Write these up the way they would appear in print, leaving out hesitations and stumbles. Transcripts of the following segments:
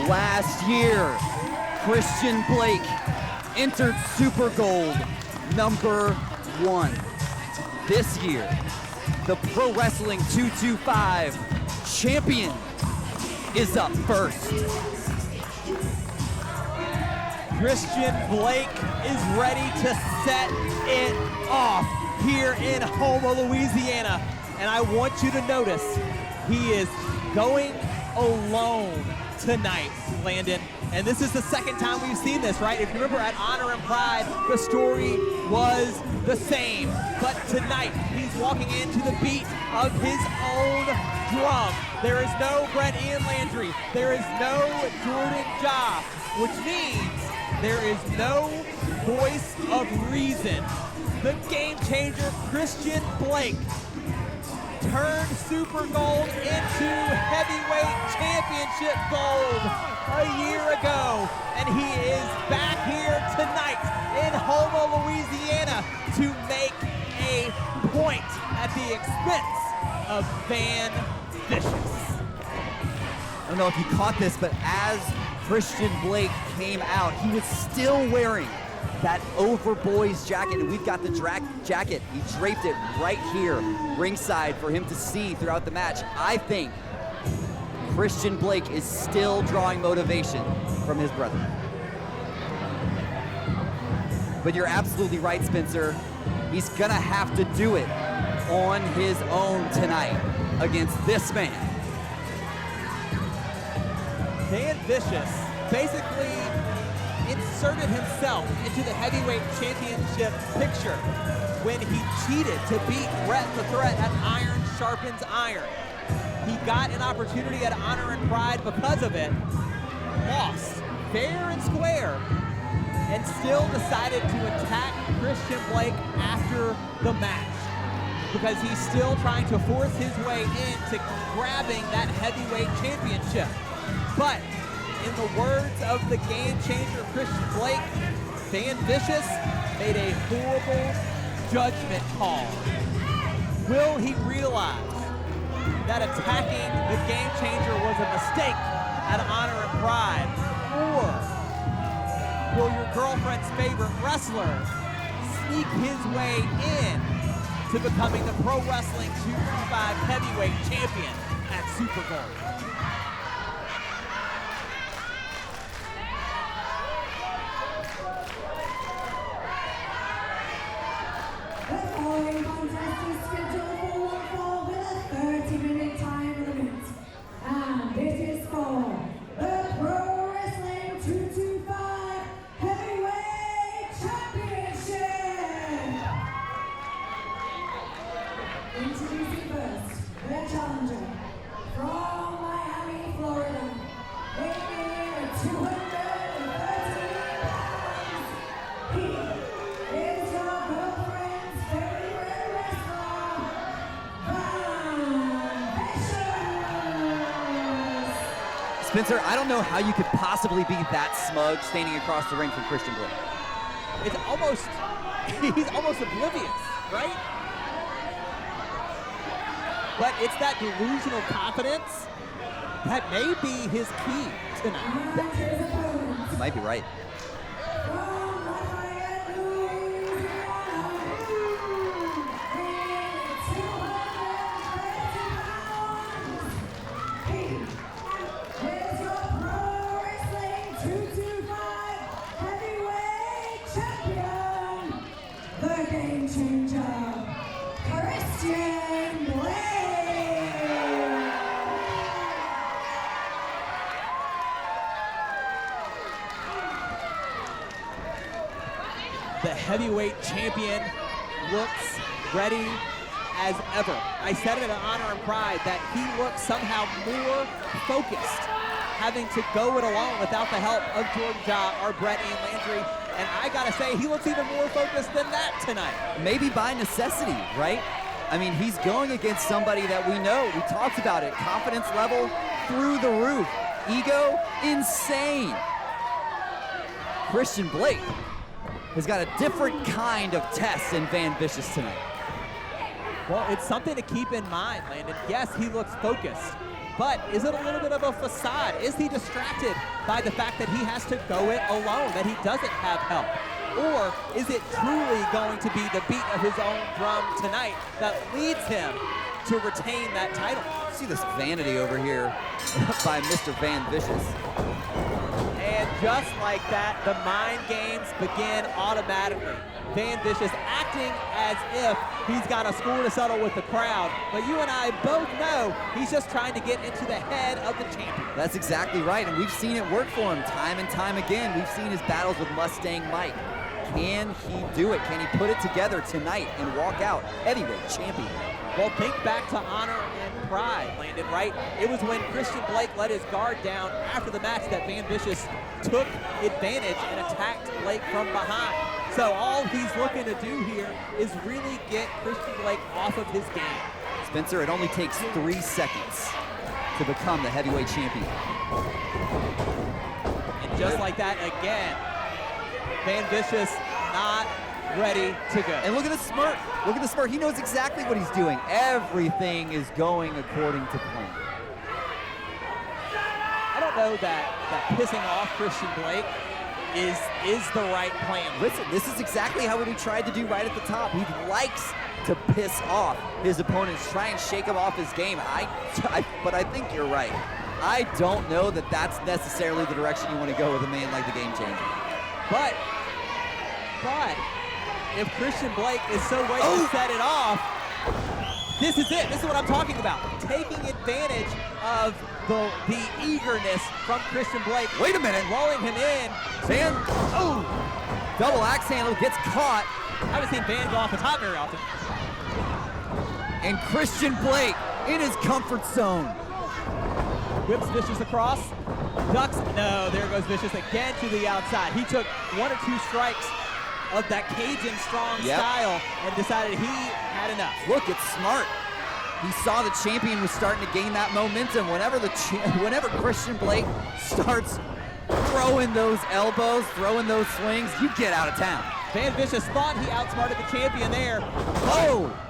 Last year, Christian Blake entered Super Gold #1. This year, the Pro Wrestling 225 champion is up first. Christian Blake is ready to set it off here in Houma, Louisiana. And I want you to notice, he is going alone tonight, Landon. And this is the second time we've seen this, right? If you remember at Honor and Pride, the story was the same. But tonight, he's walking into the beat of his own drum. There is no Brett Ian Landry. There is no Jordan Ja, which means there is no voice of reason. The game changer, Christian Blake, turned Super Gold into heavyweight championship gold a year ago. And he is back here tonight in Houma, Louisiana to make a point at the expense of Van Vicious. I don't know if you caught this, but as Christian Blake came out, he was still wearing that overboys jacket, and we've got the jacket. He draped it right here, ringside, for him to see throughout the match. I think Christian Blake is still drawing motivation from his brother. But you're absolutely right, Spencer. He's gonna have to do it on his own tonight against this man. Van Vicious basically inserted himself into the heavyweight championship picture when he cheated to beat Brett the Threat at Iron Sharpens Iron. He got an opportunity at Honor and Pride because of it, lost fair and square, and still decided to attack Christian Blake after the match because he's still trying to force his way into grabbing that heavyweight championship. But in the words of the game changer, Christian Blake, Van Vicious made a horrible judgment call. Will he realize that attacking the game changer was a mistake at Honor and Pride? Or will your girlfriend's favorite wrestler sneak his way in to becoming the Pro Wrestling 225 heavyweight champion at Super Gold? Spencer, I don't know how you could possibly be that smug standing across the ring from Christian Blake. It's almost, he's almost oblivious, right? But it's that delusional confidence that may be his key tonight. You might be right. The heavyweight champion looks ready as ever. I said it at Honor and Pride that he looks somehow more focused, having to go it alone without the help of Jordan Ja or Brett Ian Landry. And I gotta say, he looks even more focused than that tonight. Maybe by necessity, right? I mean, he's going against somebody that we know. We talked about it. Confidence level through the roof. Ego, insane. Christian Blake has got a different kind of test in Van Vicious tonight. Well, it's something to keep in mind, Landon. Yes, he looks focused, but is it a little bit of a facade? Is he distracted by the fact that he has to go it alone, that he doesn't have help? Or is it truly going to be the beat of his own drum tonight that leads him to retain that title? See this vanity over here by Mr. Van Vicious. And just like that, the mind games begin automatically. Van Vicious acting as if he's got a score to settle with the crowd. But you and I both know he's just trying to get into the head of the champion. That's exactly right, and we've seen it work for him time and time again. We've seen his battles with Mustang Mike. Can he do it? Can he put it together tonight and walk out heavyweight champion? Well, think back to honor and pride, Landon, right? It was when Christian Blake let his guard down after the match that Van Vicious took advantage and attacked Blake from behind. So all he's looking to do here is really get Christian Blake off of his game. Spencer, it only takes 3 seconds to become the heavyweight champion. And just like that, again, Van Vicious not ready to go. And look at the smirk. Look at the smirk. He knows exactly what he's doing. Everything is going according to plan. I don't know that pissing off Christian Blake is the right plan. Listen, this is exactly how what he tried to do right at the top. He likes to piss off his opponents, try and shake him off his game. But I think you're right. I don't know that that's necessarily the direction you want to go with a man like the Game Changer. But if Christian Blake is so ready to set it off, this is it. This is what I'm talking about. Taking advantage of the eagerness from Christian Blake. Wait a minute. Rolling him in. Van, double axe handle, gets caught. I haven't seen Van go off the top very often. And Christian Blake in his comfort zone. Whips Vicious across. Ducks. No, there goes Vicious again to the outside. He took 1 or 2 strikes of that Cajun strong style and decided he had enough. Look, it's smart. He saw the champion was starting to gain that momentum. Whenever Christian Blake starts throwing those elbows, throwing those swings, you get out of town. Van Vicious thought he outsmarted the champion there.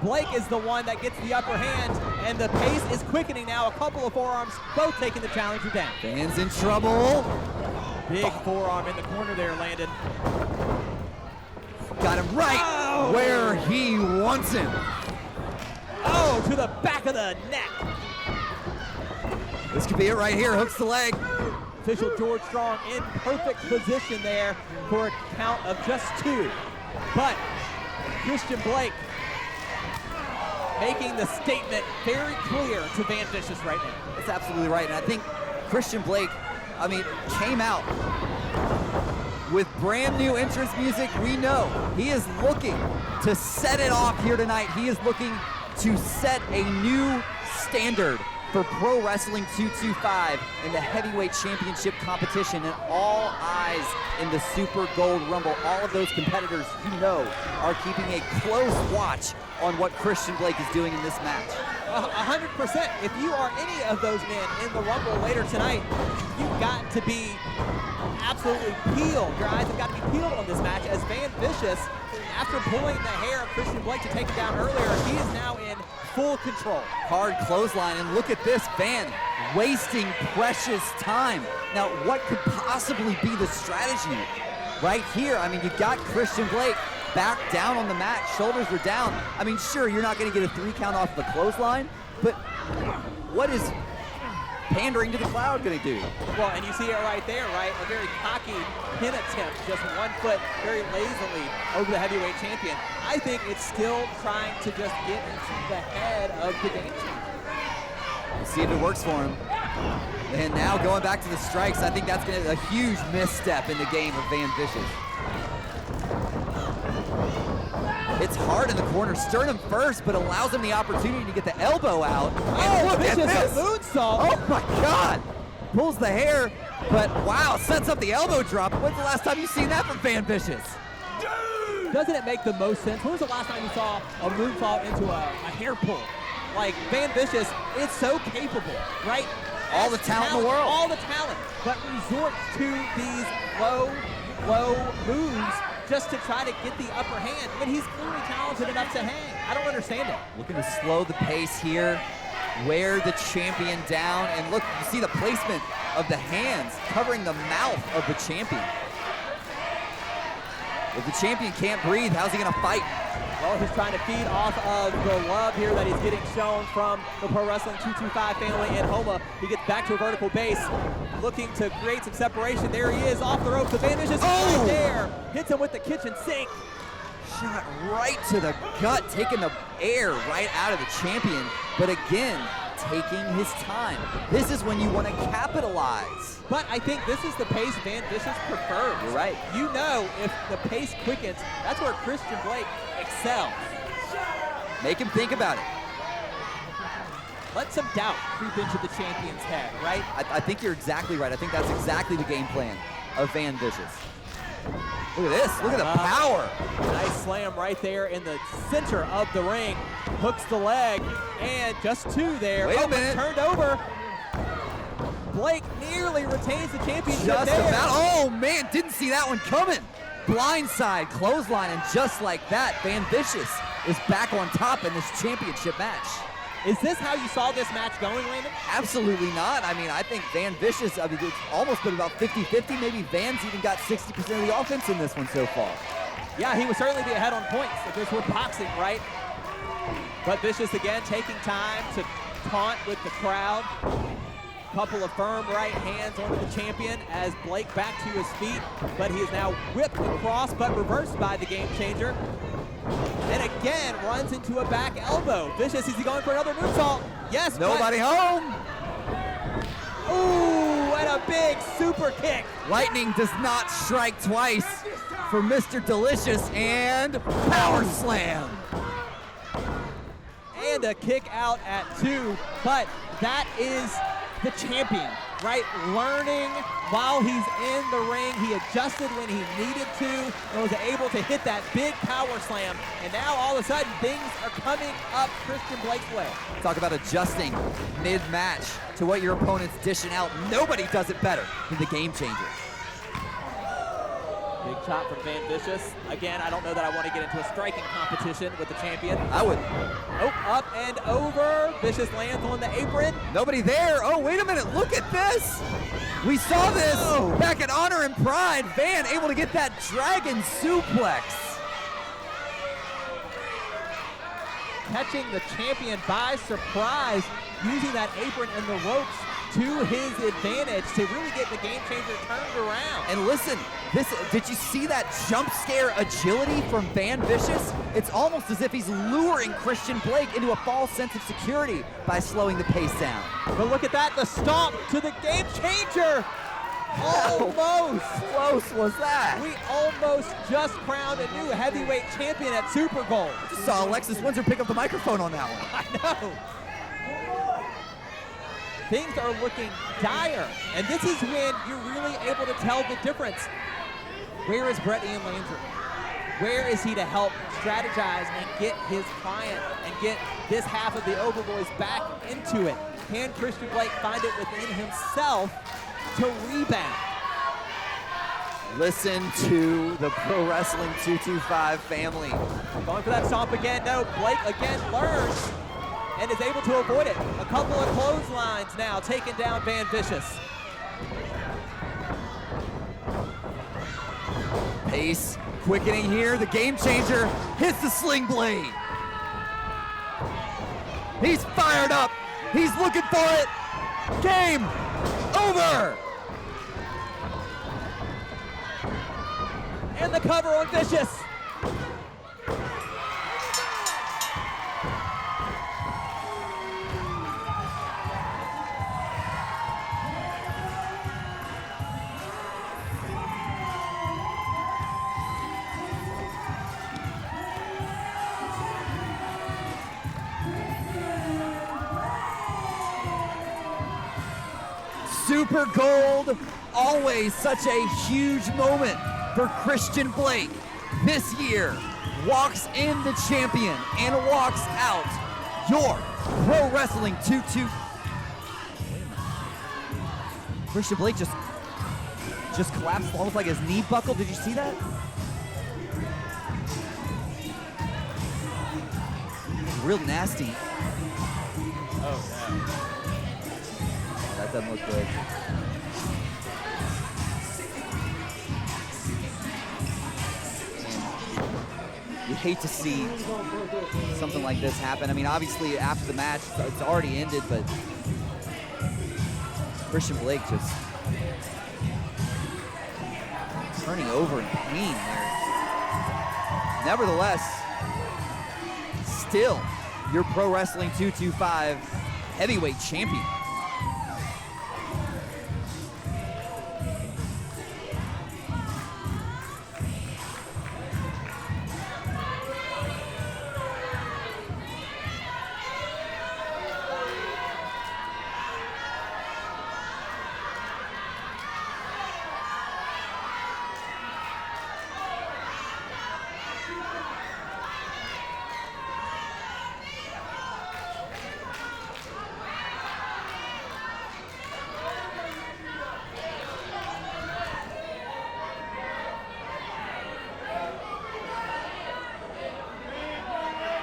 Blake is the one that gets the upper hand, and the pace is quickening now. A couple of forearms, both taking the challenger down. Van's in trouble. Big forearm in the corner there, Landon. Got him right where he wants him. To the back of the neck. This could be it right here. Hooks the leg. Official George Strong in perfect position there for a count of just 2. But Christian Blake making the statement very clear to Van Vicious right now. That's absolutely right. And I think Christian Blake, came out with brand new entrance music. We know he is looking to set it off here tonight. He is looking to set a new standard for Pro Wrestling 225 in the heavyweight championship competition, and all eyes in the Super Gold Rumble. All of those competitors, are keeping a close watch on what Christian Blake is doing in this match. 100%. If you are any of those men in the Rumble later tonight, you've got to be absolutely peeled. Your eyes have got to be peeled on this match, as Van Vicious, after pulling the hair of Christian Blake to take him down earlier, he is now in full control. Hard clothesline, and look at this, Van wasting precious time. Now, what could possibly be the strategy right here? You got Christian Blake back down on the mat, shoulders are down. Sure, you're not going to get a 3 count off the clothesline, but what is pandering to the crowd going to do? Well, and you see it right there, right? A very cocky pin attempt, just 1 foot very lazily over the heavyweight champion. I think it's still trying to just get into the head of the Game Changer. We'll see if it works for him. And now going back to the strikes, I think that's going to be a huge misstep in the game of Van Vicious. It's hard in the corner. Sternum first, but allows him the opportunity to get the elbow out. And look at this. A moonsault. Oh my God. Pulls the hair. But wow, sets up the elbow drop. When's the last time you've seen that from Van Vicious? Doesn't it make the most sense? When was the last time you saw a moonsault into a hair pull? Like, Van Vicious is so capable, right? All the talent in the world. All the talent, but resorts to these low moves just to try to get the upper hand when he's clearly talented enough to hang. I don't understand it. Looking to slow the pace here, wear the champion down, and look, you see the placement of the hands covering the mouth of the champion. If the champion can't breathe, how's he gonna fight? Well, he's trying to feed off of the love here that he's getting shown from the Pro Wrestling 225 family in Houma. He gets back to a vertical base, looking to create some separation. There he is, off the ropes. The Van Vicious right there. Hits him with the kitchen sink. Shot right to the gut, taking the air right out of the champion. But again, taking his time. This is when you want to capitalize. But I think this is the pace Van Vicious prefers. You're right. You know, if the pace quickens, that's where Christian Blake excels. Make him think about it. Let some doubt creep into the champion's head, right? I think you're exactly right. I think that's exactly the game plan of Van Vicious. Look at this. Look at the power. Nice slam right there in the center of the ring. Hooks the leg, and just two there. Wait a minute. Turned over. Blake nearly retains the championship Just there. about. Oh, man, didn't see that one coming. Blindside, clothesline, and just like that, Van Vicious is back on top in this championship match. Is this how you saw this match going, Landon? Absolutely not. I mean, I think Van Vicious, it's almost been about 50-50. Maybe Van's even got 60% of the offense in this one so far. Yeah, he would certainly be ahead on points if this were boxing, right? But Vicious again taking time to taunt with the crowd. Couple of firm right hands onto the champion as Blake back to his feet, but he is now whipped across, but reversed by the Game Changer. And again, runs into a back elbow. Vicious, is he going for another moonsault? Yes. Nobody home. Ooh, and a big super kick. Lightning does not strike twice for Mr. Delicious, and power slam. And a kick out at 2, but that is the champion, right? Learning while he's in the ring. He adjusted when he needed to and was able to hit that big power slam. And now all of a sudden things are coming up Christian Blake's way. Talk about adjusting mid-match to what your opponent's dishing out. Nobody does it better than the Game Changer. Big chop from Van Vicious. Again, I don't know that I want to get into a striking competition with the champion. I would. Oh, up and over. Vicious lands on the apron. Nobody there. Oh, wait a minute. Look at this. We saw this back at Honor and Pride. Van able to get that dragon suplex. Catching the champion by surprise, using that apron and the ropes to his advantage to really get the Game Changer turned around. And listen, did you see that jump scare agility from Van Vicious? It's almost as if he's luring Christian Blake into a false sense of security by slowing the pace down. But look at that, the stomp to the Game Changer. Almost. How close was that? We almost just crowned a new heavyweight champion at Super Gold. Just saw Alexis Windsor pick up the microphone on that one. I know. Things are looking dire, and this is when you're really able to tell the difference. Where is Brett Ian Landry? Where is he to help strategize and get his client and get this half of the Overboys back into it? Can Christian Blake find it within himself to rebound? Listen to the Pro Wrestling 225 family. Going for that stomp again. No, Blake again learns and is able to avoid it. A couple of clotheslines now taking down Van Vicious. Pace quickening here. The Game Changer hits the sling blade. He's fired up. He's looking for it. Game over. And the cover on Vicious. Super Gold always such a huge moment for Christian Blake. This year, walks in the champion and walks out your Pro Wrestling 2-2. Christian Blake just collapsed almost like his knee buckled. Did you see that? Real nasty. Oh, no. That doesn't look good. You hate to see something like this happen. I mean, obviously after the match, it's already ended, but Christian Blake just turning over in pain there. Nevertheless, still your Pro Wrestling 225 heavyweight champion.